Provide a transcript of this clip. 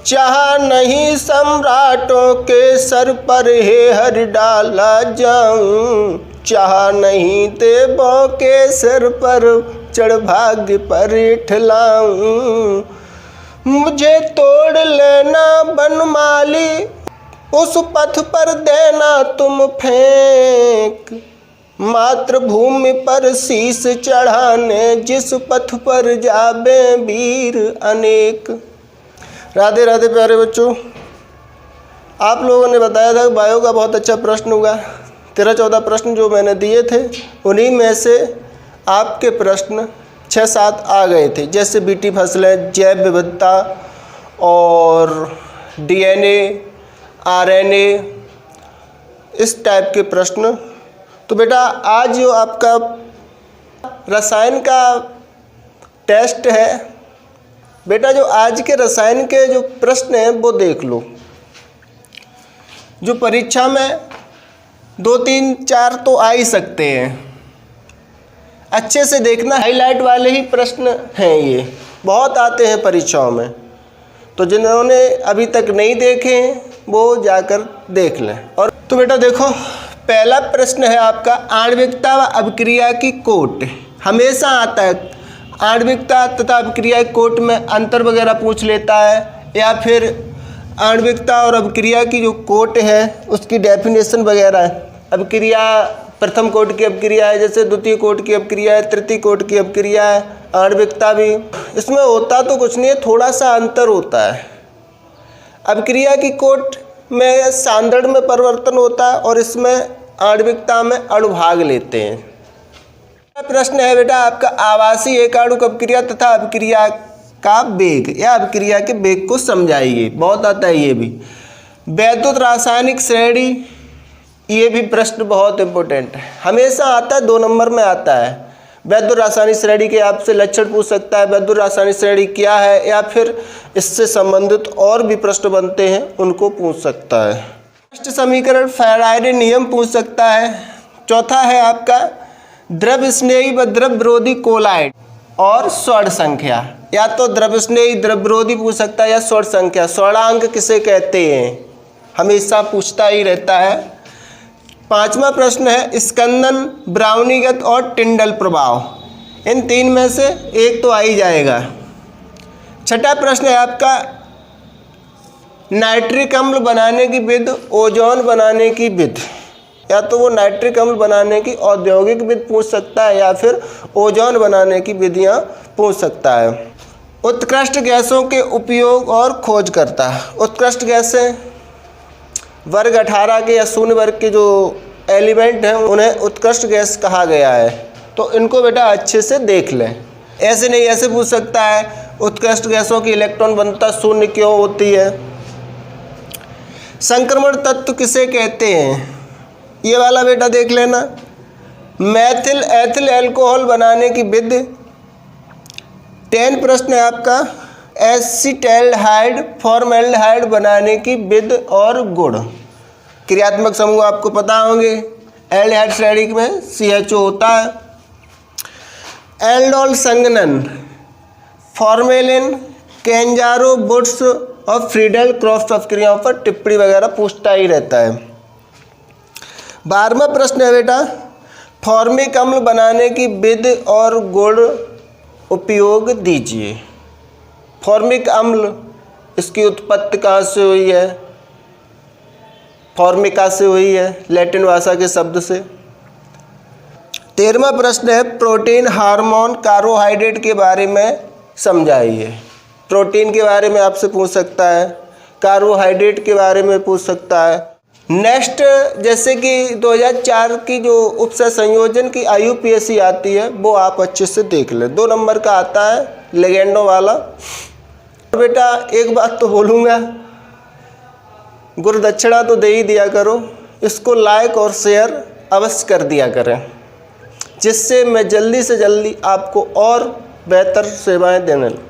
चाहा नहीं सम्राटों के सर पर हे हर डाला जाऊं, चाहा नहीं देवों के सिर पर चढ़ भाग्य पर ठलाऊं। मुझे तोड़ लेना बनमाली, उस पथ पर देना तुम फेंक, मातृभूमि पर शीस चढ़ाने जिस पथ पर जाबे वीर अनेक। राधे राधे प्यारे बच्चों, आप लोगों ने बताया था बायो का बहुत अच्छा प्रश्न होगा। 13-14 प्रश्न जो मैंने दिए थे उन्हीं में से आपके प्रश्न 6-7 आ गए थे, जैसे बीटी फसलें, जैव विविधता और डीएनए, आरएनए, इस टाइप के प्रश्न। तो बेटा आज जो आपका रसायन का टेस्ट है, बेटा जो आज के रसायन के जो प्रश्न हैं वो देख लो। जो परीक्षा में 2-3-4 तो आ ही सकते हैं, अच्छे से देखना, हाईलाइट वाले ही प्रश्न हैं, ये बहुत आते हैं परीक्षाओं में। तो जिन्होंने अभी तक नहीं देखे हैं वो जाकर देख लें। और तो बेटा देखो, पहला प्रश्न है आपका आणविकता व अभिक्रिया की कोट। हमेशा आता है आणविकता तथा अभिक्रिया की कोट में अंतर वगैरह पूछ लेता है, या फिर आणविकता और अभिक्रिया की जो कोट है उसकी डेफिनेशन वगैरह। अभिक्रिया प्रथम कोट की अभिक्रिया है, जैसे द्वितीय कोट की अभिक्रिया है, तृतीय कोट की अभिक्रिया है, आणविकता भी। इसमें होता तो कुछ नहीं है, थोड़ा सा अंतर होता है। अभिक्रिया की कोट में सांद्रण में परिवर्तन होता है और इसमें आणविकता में अणुभाग लेते हैं। प्रश्न है बेटा आपका आवासीय एकाणुक अभिक्रिया तथा अभिक्रिया का वेग, या अभिक्रिया के वेग को समझाइए। बहुत आता है ये भी। वैद्युत रासायनिक श्रेणी, ये भी प्रश्न बहुत इंपॉर्टेंट है, हमेशा आता है, 2 नंबर में आता है। वैद्युत रासायनिक श्रेणी के आपसे लक्षण पूछ सकता है, वैद्युत रासायनिक श्रेणी क्या है, या फिर इससे संबंधित और भी प्रश्न बनते हैं उनको पूछ सकता है। फर्स्ट समीकरण फैराडे नियम पूछ सकता है। चौथा है आपका द्रव स्नेही व द्रव विरोधी कोलाइड और स्वर्ण संख्या, या तो द्रव स्नेही द्रव विरोधी पूछ सकता है या स्वर्ण संख्या। स्वर्णांक किसे कहते हैं, हमेशा पूछता ही रहता है। 5वां प्रश्न है स्कंदन, ब्राउनीगत और टिंडल प्रभाव। इन 3 में से एक तो आ ही जाएगा। 6ठा प्रश्न है आपका नाइट्रिक अम्ल बनाने की विधि, ओजोन बनाने की विधि। या तो वो नाइट्रिक अम्ल बनाने की औद्योगिक विधि पूछ सकता है या फिर ओजोन बनाने की विधियाँ पूछ सकता है। उत्कृष्ट गैसों के उपयोग और खोज करता है। उत्कृष्ट गैसें वर्ग 18 के या शून्य वर्ग के जो एलिमेंट हैं उन्हें उत्कृष्ट गैस कहा गया है। तो इनको बेटा अच्छे से देख लें। ऐसे नहीं ऐसे पूछ सकता है उत्कृष्ट गैसों की इलेक्ट्रॉन बनता शून्य क्यों होती है। संक्रमण तत्व किसे कहते हैं, ये वाला बेटा देख लेना। मैथिल एथिल एल्कोहल बनाने की विधि। 10 प्रश्न है आपका एसिटैल्डिहाइड फॉर्मैल्डिहाइड बनाने की विधि और गुण। क्रियात्मक समूह आपको पता होंगे, एल्डिहाइड श्रेणी में CHO होता है। एल्डोल संघनन, फॉर्मेलिन, कैंजारो, बुट्स और फ्रीडल क्रॉस प्रक्रियाओं पर टिप्पणी वगैरह पूछता ही रहता है। 12वां प्रश्न है बेटा फॉर्मिक अम्ल बनाने की विधि और गुण उपयोग दीजिए। फॉर्मिक अम्ल, इसकी उत्पत्ति कहाँ से हुई है, फॉर्मिका से हुई है, लैटिन भाषा के शब्द से। 13वां प्रश्न है प्रोटीन, हार्मोन, कार्बोहाइड्रेट के बारे में समझाइए। प्रोटीन के बारे में आपसे पूछ सकता है, कार्बोहाइड्रेट के बारे में पूछ सकता है। नेक्स्ट, जैसे कि 2004 की जो उपसय संयोजन की IUPAC आती है वो आप अच्छे से देख लें। 2 नंबर का आता है लिगेंडों वाला। बेटा एक बात तो बोलूँगा, गुरु दक्षिणा तो दे ही दिया करो, इसको लाइक और शेयर अवश्य कर दिया करें, जिससे मैं जल्दी से जल्दी आपको और बेहतर सेवाएं देने लगूँ।